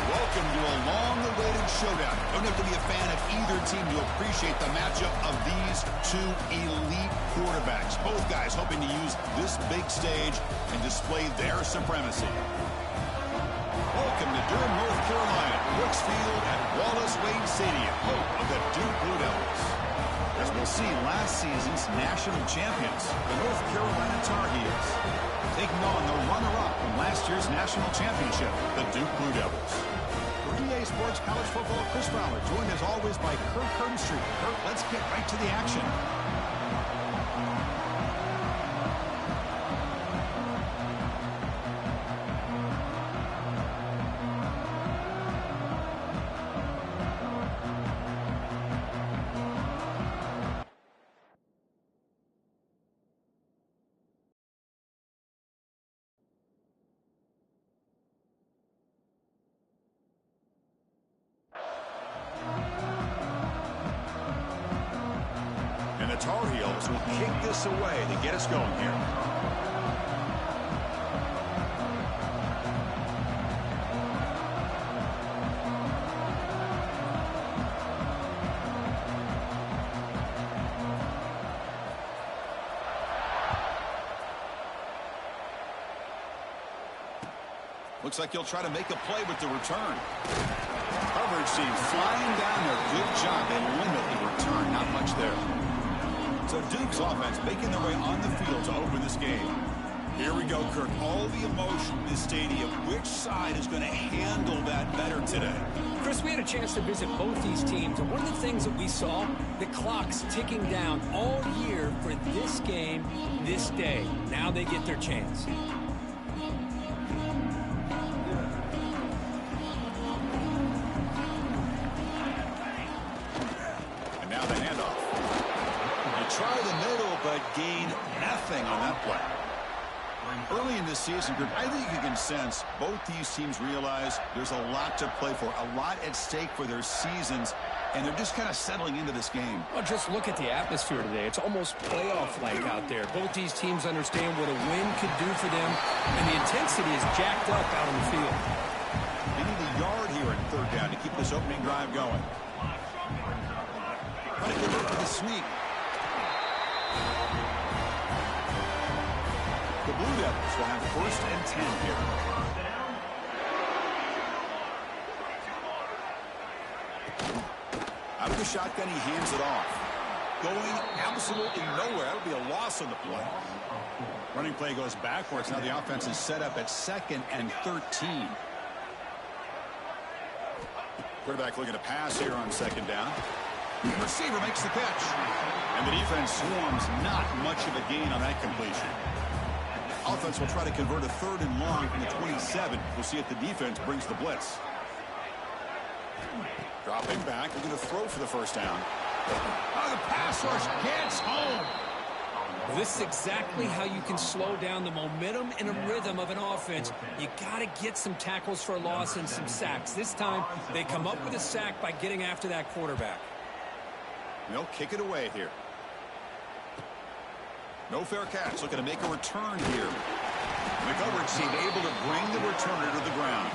Welcome to a long-awaited showdown. Don't have to be a fan of either team to appreciate the matchup of these two elite quarterbacks. Both guys hoping to use this big stage and display their supremacy. Welcome to Durham, North Carolina, Brooks Field at Wallace Wade Stadium, home of the Duke Blue Devils. As we'll see, last season's national champions, the North Carolina Tar Heels, taking on the runner-up from last year's national championship, the Duke Blue Devils. For EA Sports College Football, Chris Fowler, joined as always by Kirk Herbstreit. Kirk, let's get right to the action. And the Tar Heels will kick this away to get us going here. Looks like he'll try to make a play with the return. Coverage team flying down there. Good job. They limit the return. Not much there. So Duke's offense making their way on the field to open this game. Here we go, Kirk. All the emotion in this stadium. Which side is going to handle that better today? Chris, we had a chance to visit both these teams, and one of the things that we saw, the clock's ticking down all year for this game, this day. Now they get their chance. Try the middle, but gain nothing on that play. Early in this season, group, I think you can sense both these teams realize there's a lot to play for, a lot at stake for their seasons, and they're just kind of settling into this game. Well, just look at the atmosphere today. It's almost playoff-like out there. Both these teams understand what a win could do for them, and the intensity is jacked up out on the field. They need a yard here in third down to keep this opening drive going. Trying to convert to the sneak. The Blue Devils will have 1st and 10 here. Out of the shotgun, he hands it off. Going absolutely nowhere. That'll be a loss on the play. Running play goes backwards. Now the offense is set up at 2nd and 13. Quarterback looking to pass here on 2nd down. The receiver makes the catch. And the defense swarms. Not much of a gain on that completion. Offense will try to convert a 3rd and long from the 27. We'll see if the defense brings the blitz. Dropping back. They're going to throw for the 1st down. Oh, the pass rush gets home. This is exactly how you can slow down the momentum and a rhythm of an offense. You got to get some tackles for a loss and some sacks. This time, they come up with a sack by getting after that quarterback. They'll kick it away here. No fair catch. Looking to make a return here. The coverage team able to bring the returner to the ground.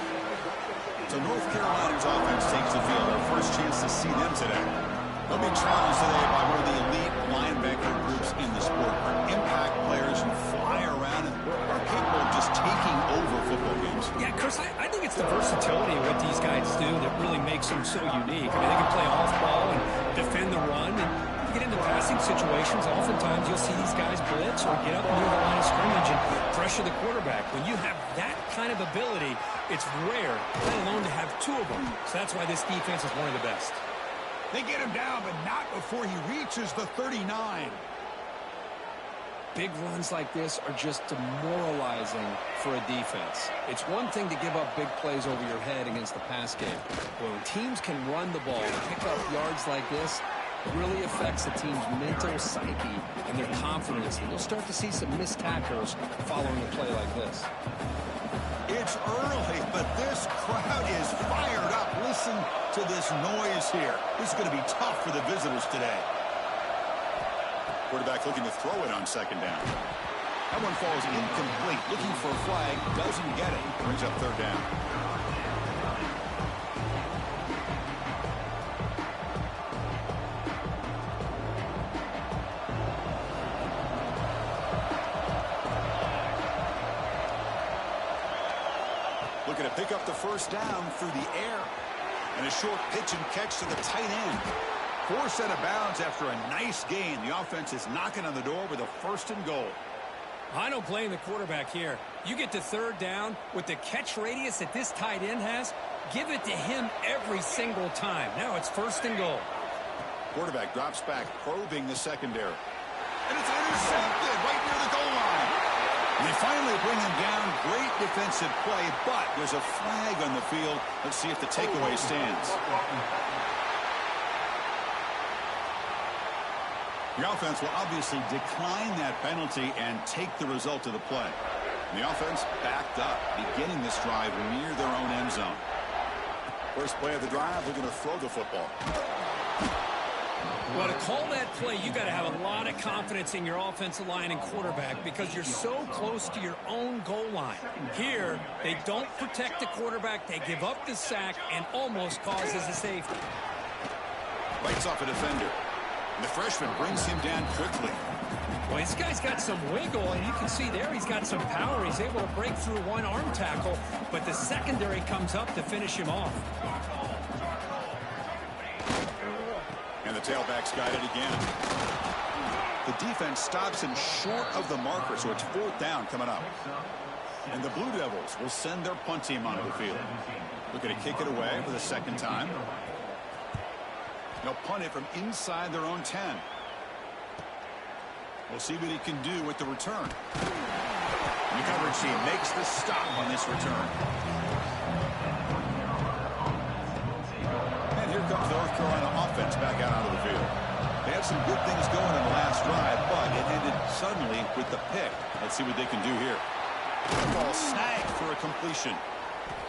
So North Carolina's offense takes the field. Our first chance to see them today. They'll be challenged today by one of the elite linebacker groups in the sport. Impact players who fly around and are capable of just taking over football games. Yeah, Chris, I think it's the versatility of what these guys do that really makes them so unique. I mean, they can play off ball and defend the run, and get into passing situations, oftentimes you'll see these guys blitz or get up near the line of scrimmage and pressure the quarterback. When you have that kind of ability, it's rare, let alone to have 2 of them. So that's why this defense is one of the best. They get him down, but not before he reaches the 39. Big runs like this are just demoralizing for a defense. It's one thing to give up big plays over your head against the pass game. But when teams can run the ball and pick up yards like this, really affects the team's mental psyche and their confidence. And you'll start to see some missed tackles following a play like this. It's early, but this crowd is fired up. Listen to this noise here. This is going to be tough for the visitors today. Quarterback looking to throw it on 2nd down. That one falls incomplete. Looking for a flag. Doesn't get it. Brings up 3rd down. up the first down through the air. And a short pitch and catch to the tight end. Forced out of bounds after a nice gain. The offense is knocking on the door with a 1st and goal. I don't blame the quarterback here. You get to 3rd down with the catch radius that this tight end has. Give it to him every single time. Now it's 1st and goal. Quarterback drops back, probing the secondary. And it's intercepted right near the goal line. And they finally bring him down. Great defensive play, but there's a flag on the field. Let's see if the takeaway stands. The offense will obviously decline that penalty and take the result of the play. And the offense backed up, beginning this drive near their own end zone. First play of the drive, they're going to throw the football. Well, to call that play, you got to have a lot of confidence in your offensive line and quarterback because you're so close to your own goal line. Here, they don't protect the quarterback. They give up the sack and almost causes a safety. Bites off a defender. And the freshman brings him down quickly. Well, this guy's got some wiggle, and you can see there he's got some power. He's able to break through one arm tackle, but the secondary comes up to finish him off. And the tailback's got it again. The defense stops him short of the marker, so it's 4th down coming up. And the Blue Devils will send their punt team onto the field. Looking to kick it away for the 2nd time. They'll punt it from inside their own 10. We'll see what he can do with the return. And the coverage team makes the stop on this return. And here comes the North Carolina offense back out onto the field. They had some good things going in the last drive, but it ended suddenly with the pick. Let's see what they can do here. The ball snagged for a completion.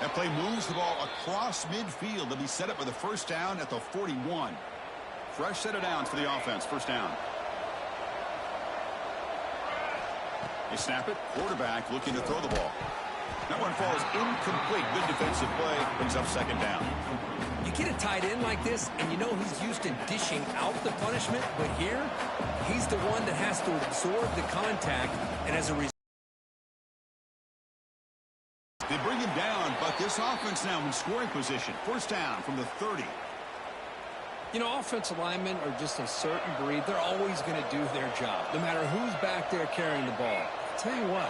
That play moves the ball across midfield to be set up with a 1st down at the 41. Fresh set of downs for the offense. 1st down. They snap it. Quarterback looking to throw the ball. That one falls incomplete. Good defensive play. Brings up 2nd down. You get a tight end like this, and you know he's used to dishing out the punishment, but here, he's the one that has to absorb the contact, and as a result, they bring him down, but this offense now in scoring position. 1st down from the 30. you know, offensive linemen are just a certain breed. They're always going to do their job, no matter who's back there carrying the ball. I'll tell you what,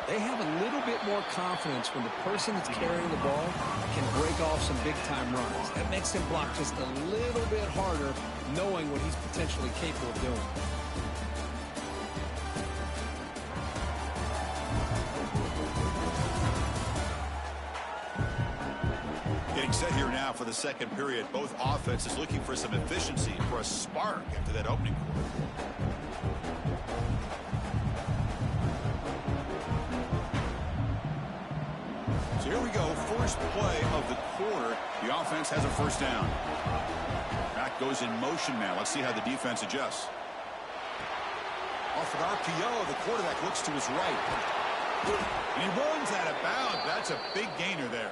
they have a little bit more confidence when the person that's carrying the ball can break off some big-time runs. That makes him block just a little bit harder, knowing what he's potentially capable of doing. Getting set here now for the 2nd period. Both offenses looking for some efficiency, for a spark after that opening quarter. So here we go. First play of the quarter. The offense has a 1st down. Back goes in motion now. Let's see how the defense adjusts. Off an RPO, the quarterback looks to his right. And he runs out of bounds. That's a big gainer there.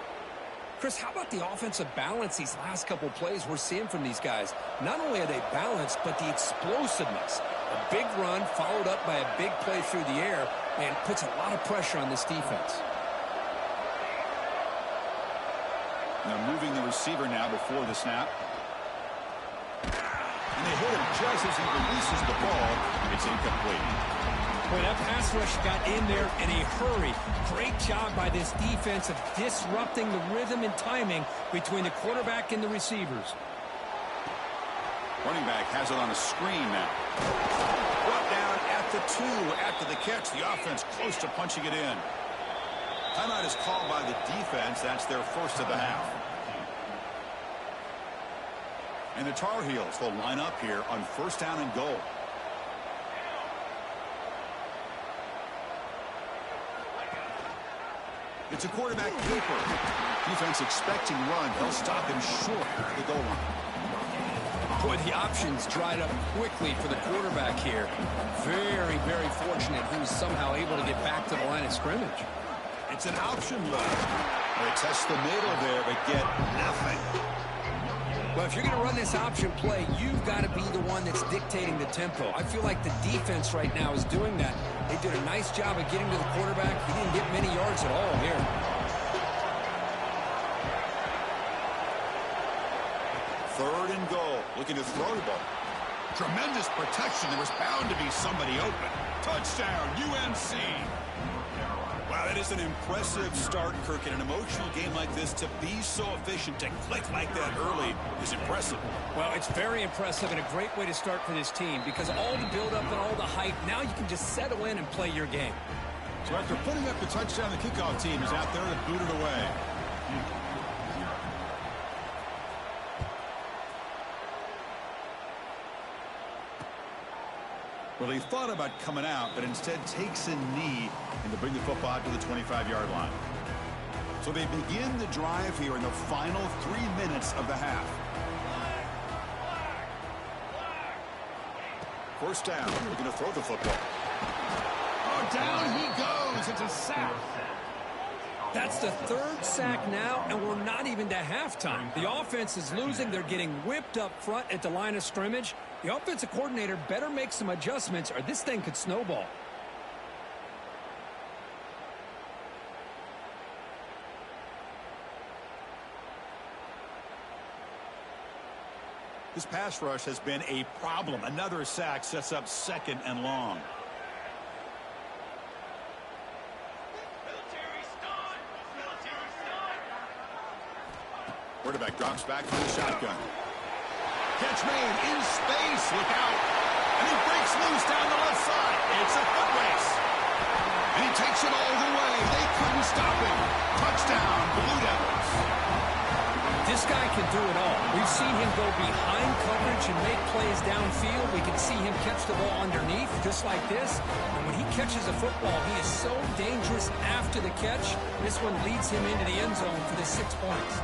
Chris, how about the offensive balance these last couple plays we're seeing from these guys? Not only are they balanced, but the explosiveness. A big run followed up by a big play through the air, and puts a lot of pressure on this defense. Now moving the receiver now before the snap. And they hit him just as he releases the ball. It's incomplete. Boy, that pass rush got in there in a hurry. Great job by this defense of disrupting the rhythm and timing between the quarterback and the receivers. Running back has it on a screen now. Brought down at the 2 after the catch. The offense close to punching it in. Timeout is called by the defense. That's their first of the half. And the Tar Heels will line up here on 1st down and goal. It's a quarterback keeper. Defense expecting run. They'll stop him short of the goal line. Boy, the options dried up quickly for the quarterback here. Very, very fortunate he was somehow able to get back to the line of scrimmage. It's an option look. They test the middle there, but get nothing. Well, if you're going to run this option play, you've got to be the one that's dictating the tempo. I feel like the defense right now is doing that. They did a nice job of getting to the quarterback. He didn't get many yards at all here. 3rd and goal. Looking to throw the ball. Tremendous protection. There was bound to be somebody open. Touchdown, UNC. Wow, that is an impressive start, Kirk. In an emotional game like this, to be so efficient, to click like that early is impressive. Well, it's very impressive and a great way to start for this team because all the build-up and all the hype, now you can just settle in and play your game. So after putting up the touchdown, the kickoff team is out there to boot it away. Well, he thought about coming out, but instead takes a knee and to bring the football out to the 25-yard line. So they begin the drive here in the final 3 minutes of the half. First down. They're going to throw the football. Oh, down he goes. It's a sack. That's the 3rd sack now, and we're not even to halftime. The offense is losing. They're getting whipped up front at the line of scrimmage. The offensive coordinator better make some adjustments or this thing could snowball. This pass rush has been a problem. Another sack sets up 2nd and long. Quarterback drops back from the shotgun. Catch made in space. Look out. And he breaks loose down the left side. It's a foot race. And he takes it all the way. They couldn't stop him. Touchdown, Blue Devils. This guy can do it all. We've seen him go behind coverage and make plays downfield. We can see him catch the ball underneath, just like this. And when he catches a football, he is so dangerous after the catch. This one leads him into the end zone for the 6 points.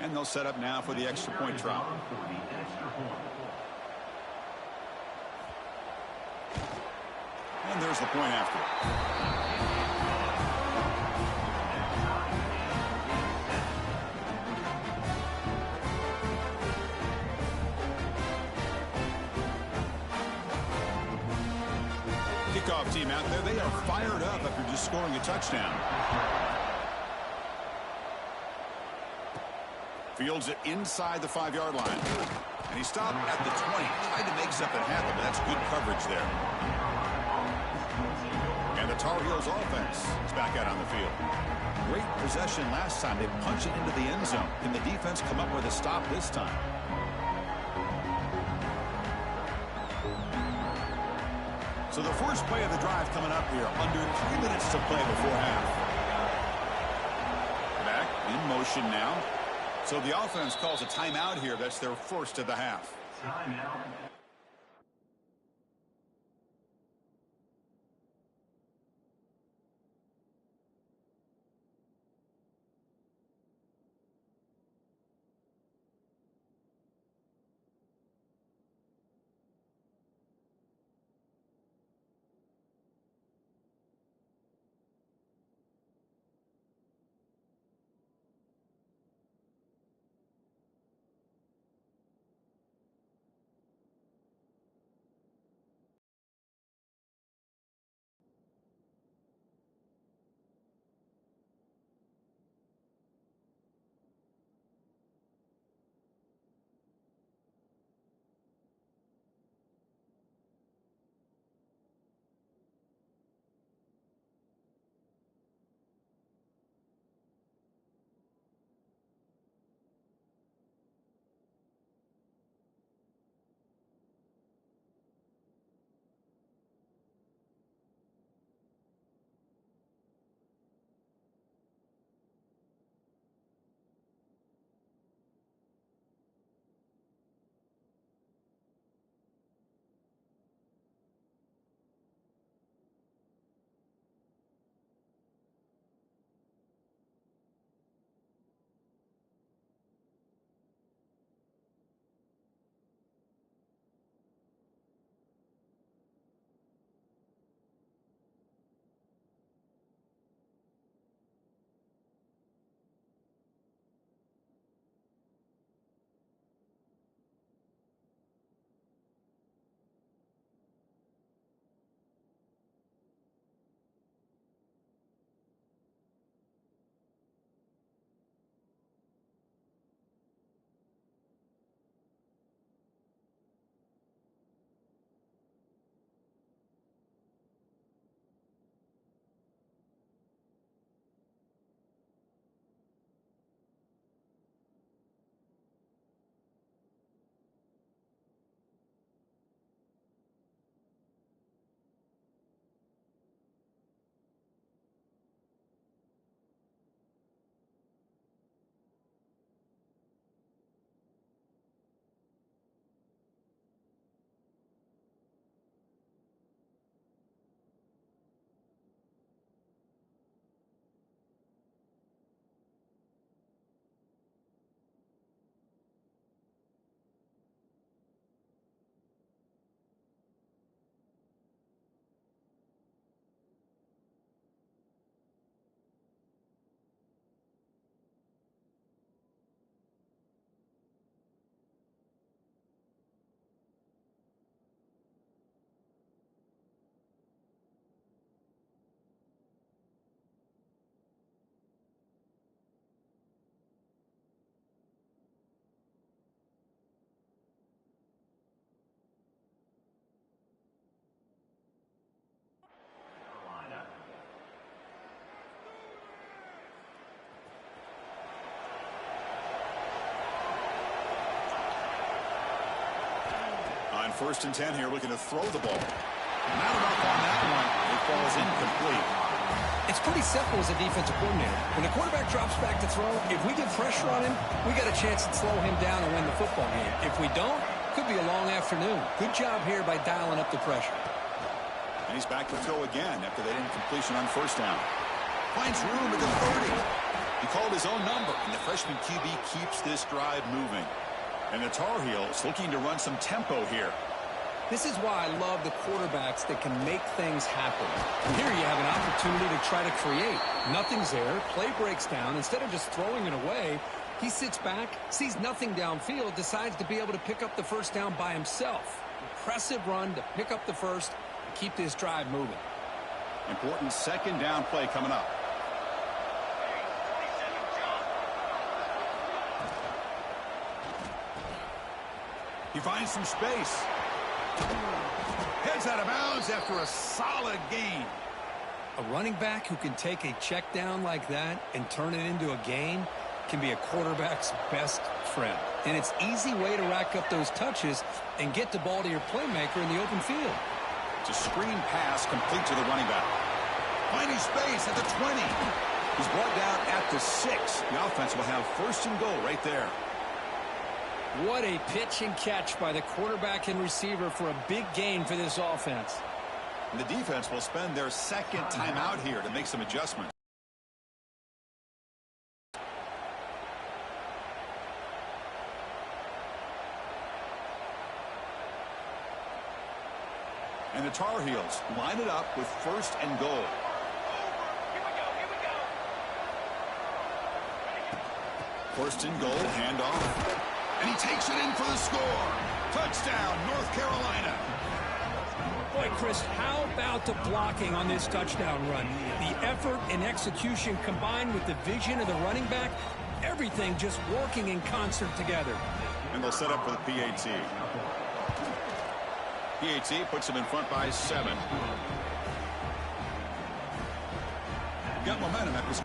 And they'll set up now for the extra point try. And there's the point after. Kickoff team out there. They are fired up after just scoring a touchdown. Fields it inside the 5-yard line. And he stopped at the 20. Tried to make something happen, but that's good coverage there. And the Tar Heels offense is back out on the field. Great possession last time. They punch it into the end zone. Can the defense come up with a stop this time? So the first play of the drive coming up here. Under 3 minutes to play before half. Back in motion now. So the offense calls a timeout here. That's their first of the half. Timeout. first and 10 here, looking to throw the ball. Mounted up on that one. It falls incomplete. It's pretty simple as a defensive coordinator. When the quarterback drops back to throw, if we get pressure on him, we got a chance to slow him down and win the football game. If we don't, could be a long afternoon. Good job here by dialing up the pressure. And he's back to throw again after that incompletion on first down. Finds room at the 30. He called his own number, and the freshman QB keeps this drive moving. And the Tar Heels looking to run some tempo here. This is why I love the quarterbacks that can make things happen. Here you have an opportunity to try to create. Nothing's there. Play breaks down. Instead of just throwing it away, he sits back, sees nothing downfield, decides to be able to pick up the first down by himself. Impressive run to pick up the first and keep this drive moving. Important second down play coming up. He finds some space. Heads out of bounds after a solid gain. A running back who can take a check down like that and turn it into a gain can be a quarterback's best friend. And it's an easy way to rack up those touches and get the ball to your playmaker in the open field. It's a screen pass complete to the running back. Finding space at the 20. He's brought down at the 6. The offense will have first and goal right there. What a pitch and catch by the quarterback and receiver for a big gain for this offense. And the defense will spend their second timeout here to make some adjustments. And the Tar Heels line it up with first and goal. First and goal, handoff. And he takes it in for the score. Touchdown, North Carolina. Boy, Chris, how about the blocking on this touchdown run? The effort and execution combined with the vision of the running back, everything just working in concert together. And they'll set up for the PAT. PAT puts him in front by 7. Got momentum at this.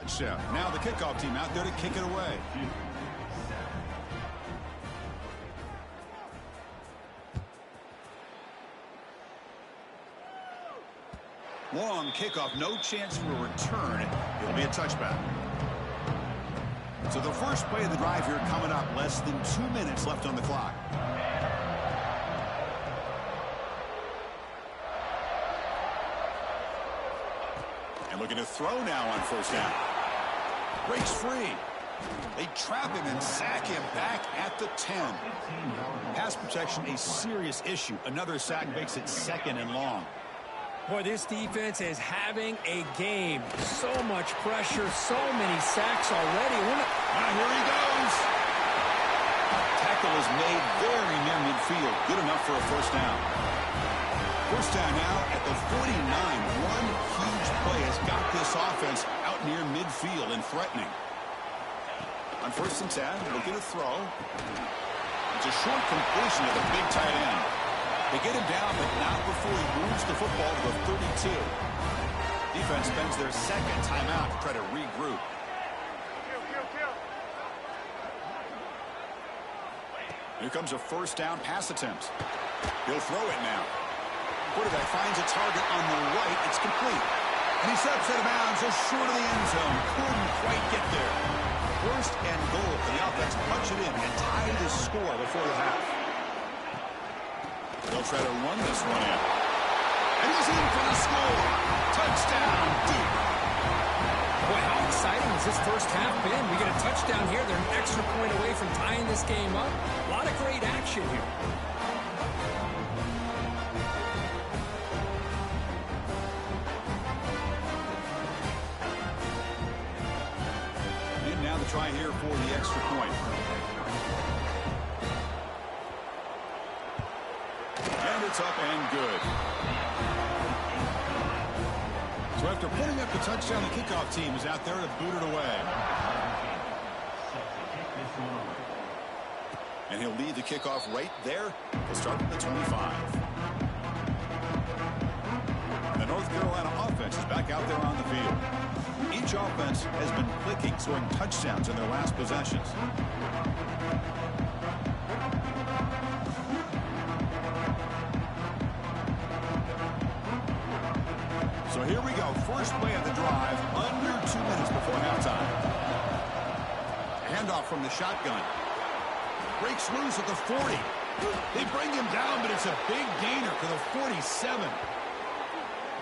Chef. Now the kickoff team out there to kick it away. Long kickoff, no chance for a return. It'll be a touchback. So the first play of the drive here coming up, less than 2 minutes left on the clock. And looking to throw now on first down. Breaks free. They trap him and sack him back at the 10. Pass protection, a serious issue. Another sack makes it 2nd and long. Boy, this defense is having a game. So much pressure, so many sacks already. Here he goes. Tackle is made very near midfield. Good enough for a first down. First down now at the 49. One huge play has got this offense out near midfield and threatening. On 1st and 10, looking to throw. It's a short completion of the big tight end. They get him down, but not before he moves the football to the 32. Defense spends their 2nd timeout to try to regroup. Here comes a first down pass attempt. He'll throw it now. Quarterback finds a target on the right. It's complete. And he steps out of bounds just short of the end zone. Couldn't quite get there. 1st and goal for the offense. Punch it in and tie the score before the half. They'll try to run this one in. And he's in for the score. Touchdown, Duke. Boy, how exciting has this first half been? We get a touchdown here. They're an extra point away from tying this game up. A lot of great action here. And now the try here for the extra point. And it's up and good. So after putting up the touchdown, the kickoff team is out there to boot it away. And he'll lead the kickoff right there. He'll start at the 25. The North Carolina offense is back out there on the field. Each offense has been clicking, scoring touchdowns in their last possessions. So here we go. First play of the drive, under 2 minutes before halftime. Handoff from the shotgun. Breaks loose at the 40. They bring him down, but it's a big gainer to the 47.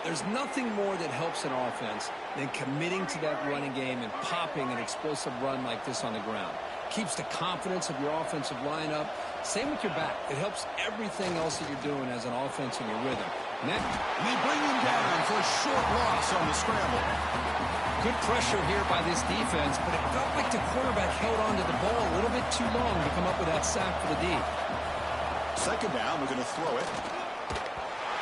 There's nothing more that helps an offense than committing to that running game and popping an explosive run like this on the ground. Keeps the confidence of your offensive lineup. Same with your back. It helps everything else that you're doing as an offense in your rhythm. And they bring him down for a short loss on the scramble. Good pressure here by this defense, but it felt like the quarterback held onto the ball a little bit too long to come up with that sack for the D. 2nd down, we're going to throw it.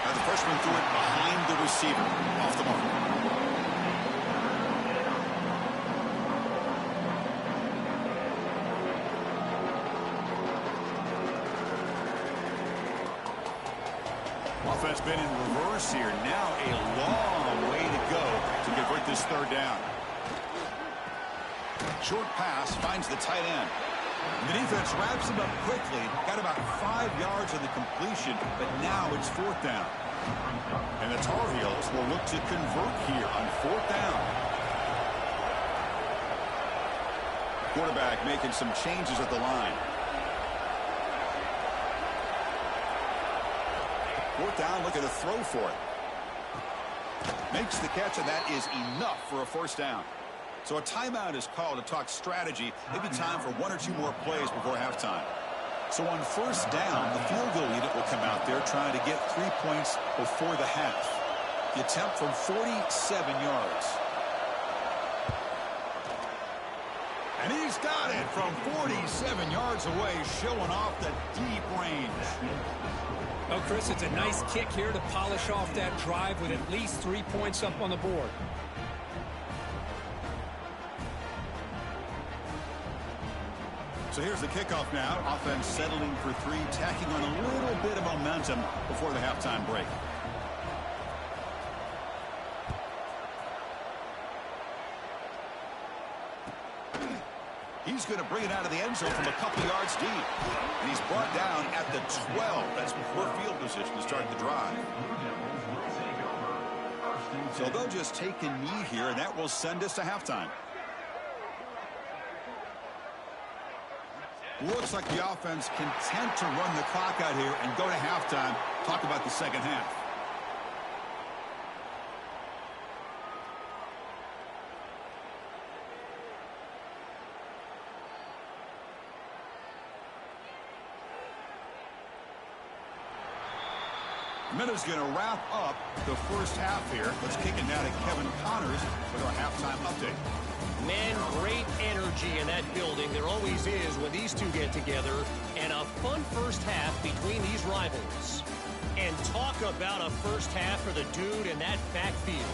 Now the freshman threw it behind the receiver. Off the mark. Offense been in reverse here. Now a long way to go to convert this 3rd down. Short pass finds the tight end. The defense wraps him up quickly. Got about 5 yards on the completion, but now it's 4th down. And the Tar Heels will look to convert here on 4th down. Quarterback making some changes at the line. 4th down, looking to throw for it. Makes the catch, and that is enough for a first down. So a timeout is called to talk strategy. Maybe time for 1 or 2 more plays before halftime. So on first down, the field goal unit will come out there trying to get 3 points before the half. The attempt from 47 yards. And he's got it from 47 yards away, showing off the deep range. Oh, Chris, it's a nice kick here to polish off that drive with at least 3 points up on the board. So here's the kickoff now. Offense settling for 3, tacking on a little bit of momentum before the halftime break. He's going to bring it out of the end zone from a couple yards deep. And he's brought down at the 12. That's poor field position to start the drive. So they'll just take a knee here, and that will send us to halftime. Looks like the offense content to run the clock out here and go to halftime. Talk about the second half. Minutes going to wrap up the first half here. Let's kick it now to Kevin Connors with our halftime update. Man, great energy in that building. There always is when these two get together. And a fun first half between these rivals. And talk about a first half for the dude in that backfield.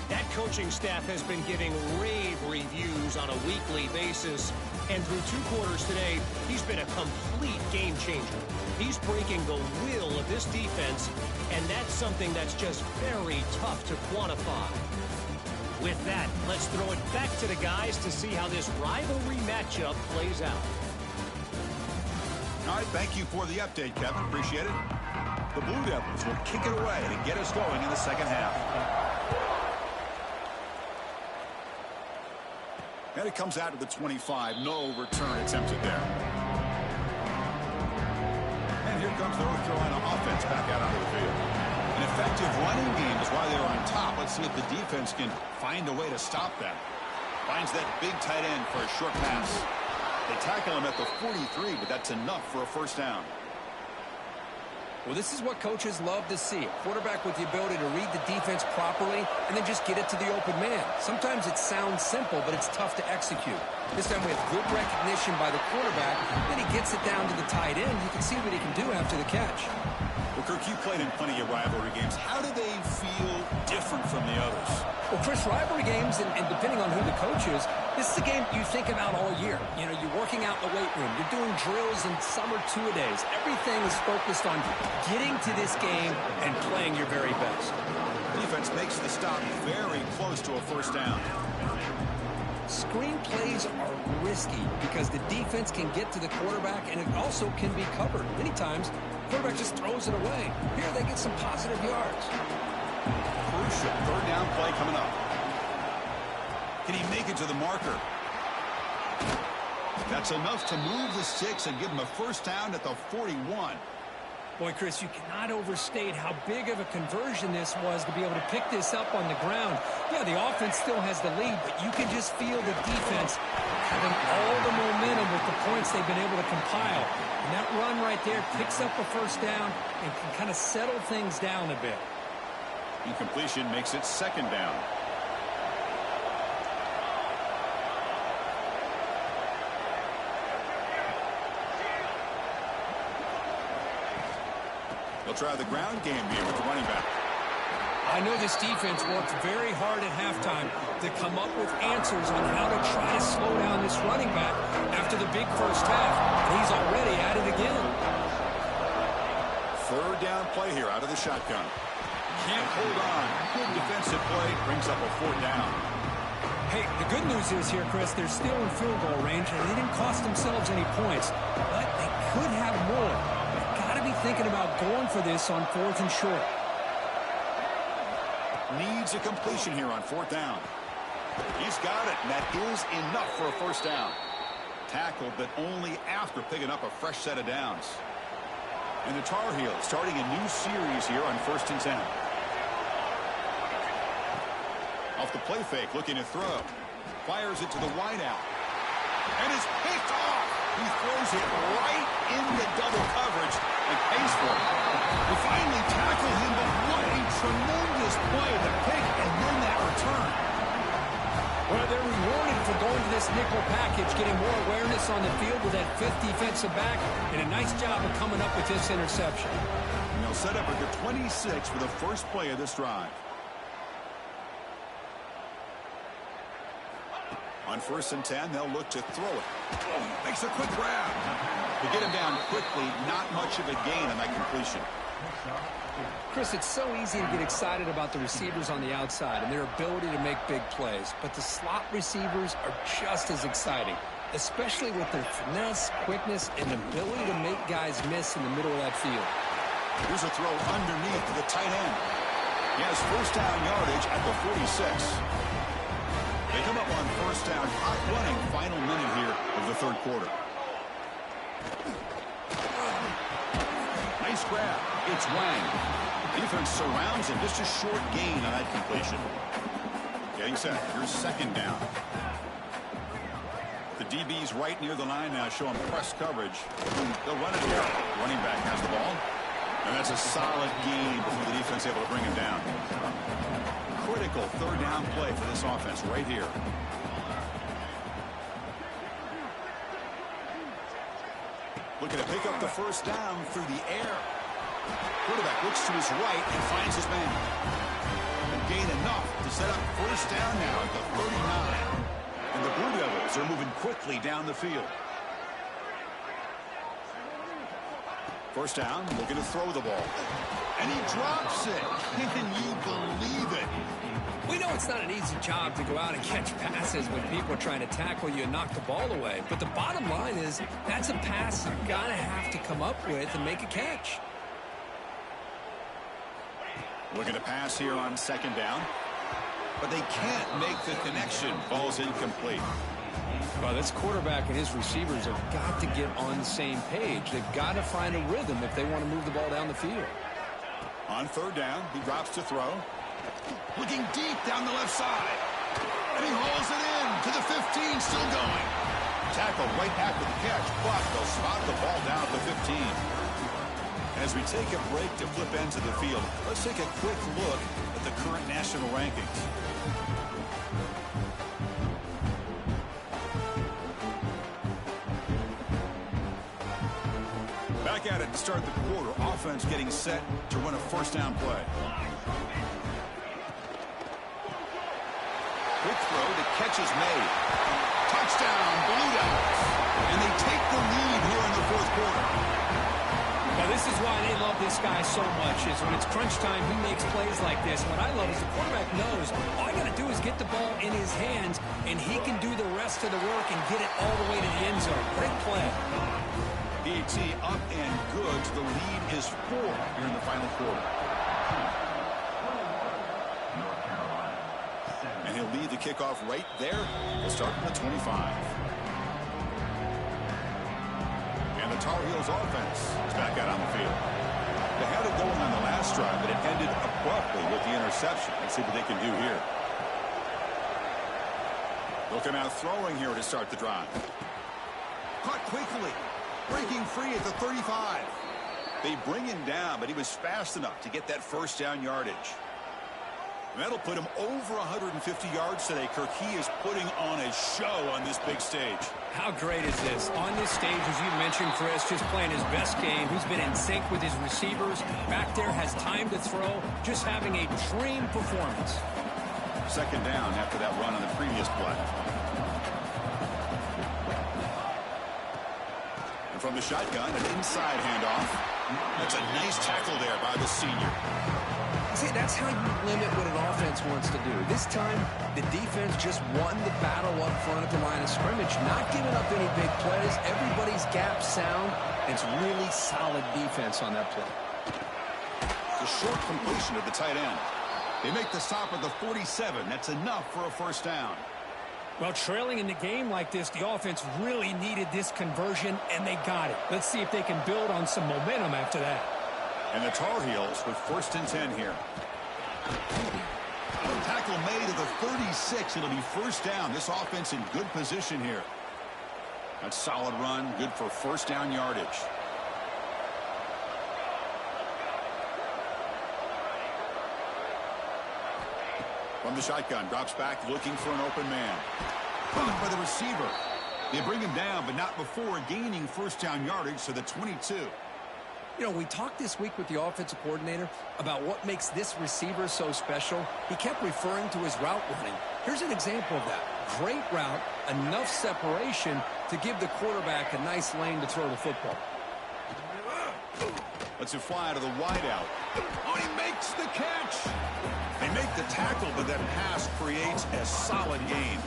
That coaching staff has been giving rave reviews on a weekly basis. And through 2 quarters today, he's been a complete game changer. He's breaking the will of this defense, and that's something that's just very tough to quantify. With that, let's throw it back to the guys to see how this rivalry matchup plays out. All right, thank you for the update, Kevin. Appreciate it. The Blue Devils will kick it away to get us going in the second half. And it comes out to the 25. No return attempted there. And here comes the North Carolina offense back out onto the field. An effective running game is why they're on top. Let's see if the defense can find a way to stop them. Finds that big tight end for a short pass. They tackle him at the 43, but that's enough for a first down. Well, this is what coaches love to see. A quarterback with the ability to read the defense properly and then just get it to the open man. Sometimes it sounds simple, but it's tough to execute. This time we have good recognition by the quarterback. Then he gets it down to the tight end. You can see what he can do after the catch. Well, Kirk, you played in plenty of rivalry games. How do they feel different from the others? Well, Chris, rivalry games, and depending on who the coach is, this is a game you think about all year. You know, you're working out in the weight room. You're doing drills and summer two-a-days. Everything is focused on getting to this game and playing your very best. Defense makes the stop very close to a first down. Screen plays are risky because the defense can get to the quarterback, and it also can be covered. Many times, the quarterback just throws it away. Here, they get some positive yards. Crucial third down play coming up. Can he make it to the marker? That's enough to move the sticks and give him a first down at the 41. Boy, Chris, you cannot overstate how big of a conversion this was to be able to pick this up on the ground. Yeah, the offense still has the lead, but you can just feel the defense having all the momentum with the points they've been able to compile. And that run right there picks up a first down and can kind of settle things down a bit. Incompletion makes it second down. They'll try the ground game here with the running back. I know this defense worked very hard at halftime to come up with answers on how to try to slow down this running back after the big first half. And he's already at it again. Third down play here out of the shotgun. Can't hold on. Good defensive play. Brings up a fourth down. Hey, the good news is here, Chris, they're still in field goal range, and they didn't cost themselves any points. But they could have more. They've got to be thinking about going for this on 4th and short. Needs a completion here on 4th down. He's got it, and that is enough for a first down. Tackled, but only after picking up a fresh set of downs. And the Tar Heels starting a new series here on 1st and 10. Off the play fake, looking to throw. Fires it to the wideout. And it's picked off. He throws it right into double coverage and pays for it. They finally tackle him, but what a tremendous play. The pick and then that return. Well, they're rewarded for going to this nickel package, getting more awareness on the field with that 5th defensive back, and a nice job of coming up with this interception. And they'll set up at the 26 for the first play of this drive. On 1st and 10, they'll look to throw it. Oh, makes a quick grab. To get him down quickly, not much of a gain on that completion. Chris, it's so easy to get excited about the receivers on the outside and their ability to make big plays, but the slot receivers are just as exciting. especially with their finesse, quickness, and ability to make guys miss in the middle of that field. Here's a throw underneath to the tight end. He has first down yardage at the 46. They come up on first down, hot running, final minute here of the third quarter. Nice grab. It's Wang. Defense surrounds him. Just a short gain on that completion. Getting set. Here's second down. The DB's right near the line now, showing press coverage. They'll run it here. Running back has the ball. And that's a solid gain before the defense able to bring him down. Critical third down play for this offense right here. Looking to pick up the first down through the air. Quarterback looks to his right and finds his man. And gain enough to set up first down now at the 39. And the Blue Devils are moving quickly down the field. First down, looking to throw the ball. And he drops it. Can you believe it? We know it's not an easy job to go out and catch passes when people are trying to tackle you and knock the ball away. But the bottom line is that's a pass you're going to have to come up with and make a catch. Looking to pass here on second down. But they can't make the connection. Ball's incomplete. Well, this quarterback and his receivers have got to get on the same page. They've got to find a rhythm if they want to move the ball down the field. On third down, he drops to throw. Looking deep down the left side. And he hauls it in to the 15, still going. Tackle right after the catch, but they'll spot the ball down at the 15. As we take a break to flip ends of the field, let's take a quick look at the current national rankings. Back at it to start the quarter. Offense getting set to run a first down play. Quick throw, the catch is made. Touchdown, Blue Devils. And they take the lead here in the fourth quarter. Now, this is why they love this guy so much, is when it's crunch time, he makes plays like this. What I love is the quarterback knows all I got to do is get the ball in his hands, and he can do the rest of the work and get it all the way to the end zone. Great play. BT up and good. The lead is 4 here in the final quarter. And he'll lead the kickoff right there. We'll start from the 25. And the Tar Heels offense is back out on the field. They had it going on the last drive, but it ended abruptly with the interception. Let's see what they can do here. Looking out throwing here to start the drive. Caught quickly. Breaking free at the 35. They bring him down, but he was fast enough to get that first down yardage. And that'll put him over 150 yards today. Kirk, he is putting on a show on this big stage. How great is this? On this stage, as you mentioned, Chris, just playing his best game. He's been in sync with his receivers. Back there, has time to throw. Just having a dream performance. Second down after that run on the previous play. From the shotgun, an inside handoff. That's a nice tackle there by the senior. See, that's how you limit what an offense wants to do. This time, the defense just won the battle up front at the line of scrimmage, not giving up any big plays. Everybody's gap sound. It's really solid defense on that play. The short completion of the tight end. They make the stop at the 47. That's enough for a first down. Well, trailing in the game like this, the offense really needed this conversion, and they got it. Let's see if they can build on some momentum after that. And the Tar Heels with first and 10 here. Tackle made at the 36. It'll be first down. This offense in good position here. That's a solid run. Good for first down yardage. From the shotgun, drops back, looking for an open man. Caught by the receiver. They bring him down, but not before gaining first down yardage to the 22. You know, we talked this week with the offensive coordinator about what makes this receiver so special. He kept referring to his route running. Here's an example of that. Great route, enough separation to give the quarterback a nice lane to throw the football. Lets it fly to the wideout. Oh, he makes the catch. They make the tackle, but that pass creates a solid gain.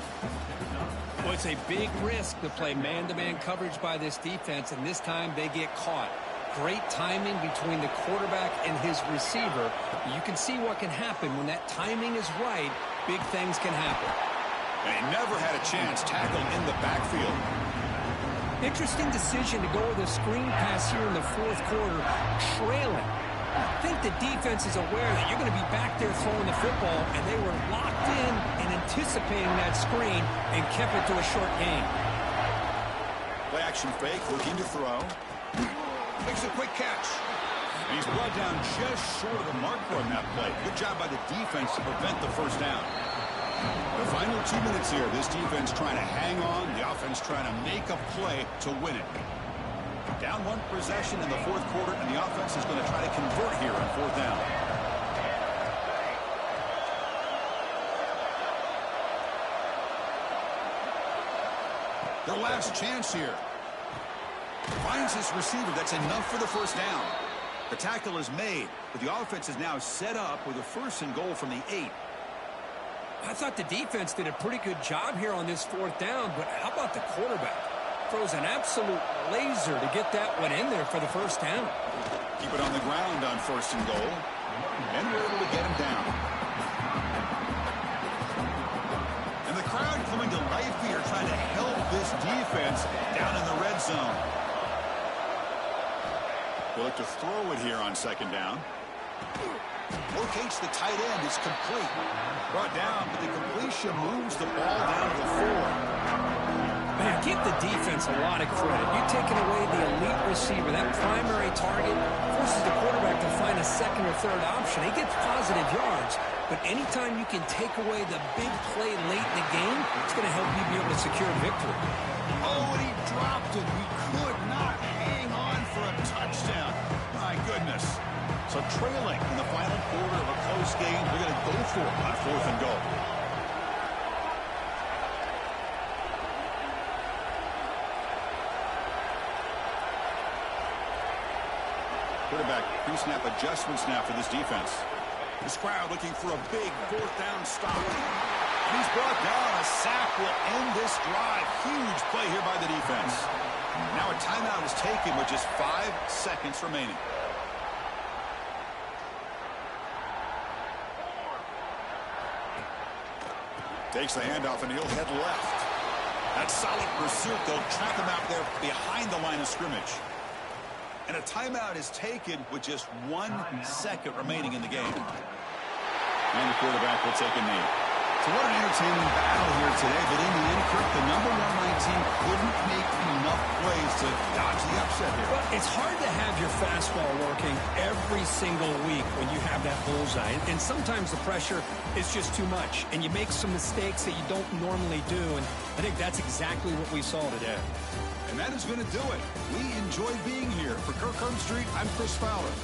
Well, it's a big risk to play man-to-man coverage by this defense, and this time they get caught. Great timing between the quarterback and his receiver. You can see what can happen when that timing is right. Big things can happen. And he never had a chance tackled in the backfield. Interesting decision to go with a screen pass here in the fourth quarter, trailing. I think the defense is aware that you're going to be back there throwing the football, and they were locked in and anticipating that screen and kept it to a short gain. Play action fake, looking to throw. Makes a quick catch. And he's brought down just short of the marker on that play. Good job by the defense to prevent the first down. The final 2 minutes here. This defense trying to hang on. The offense trying to make a play to win it. Down one possession in the fourth quarter, and the offense is going to try to convert here on fourth down. Their last chance here. Finds his receiver. That's enough for the first down. The tackle is made, but the offense is now set up with a first and goal from the 8. I thought the defense did a pretty good job here on this fourth down, but how about the quarterback? Throws an absolute laser to get that one in there for the first down. Keep it on the ground on first and goal. And we're able to get him down. And the crowd coming to life here trying to help this defense down in the red zone. We'll look to throw it here on second down. Locates the tight end. It's complete. Brought down, but the completion moves the ball down to the 4. Man, give the defense a lot of credit. You're taking away the elite receiver. That primary target forces the quarterback to find a second or third option. He gets positive yards, but anytime you can take away the big play late in the game, it's going to help you be able to secure victory. Oh, and he dropped it. He could not hang on for a touchdown. My goodness. So trailing in the final quarter of a close game, they're going to go for it on fourth and goal. Quarterback pre-snap adjustments now for this defense. This crowd looking for a big fourth down stop. And he's brought down. A sack will end this drive. Huge play here by the defense. Now a timeout is taken with just 5 seconds remaining. Takes the handoff and he'll head left. That's solid pursuit. They'll trap him out there behind the line of scrimmage. And a timeout is taken with just 1 second remaining in the game. And the quarterback will take a knee. So what an entertaining battle here today. But in the end, Kirk, the number 1 team couldn't make enough plays to dodge the upset here. Well, it's hard to have your fastball working every single week when you have that bullseye. And sometimes the pressure is just too much. And you make some mistakes that you don't normally do. And I think that's exactly what we saw today. And that is going to do it. We enjoyed being here. For Kirk Street, I'm Chris Fowler.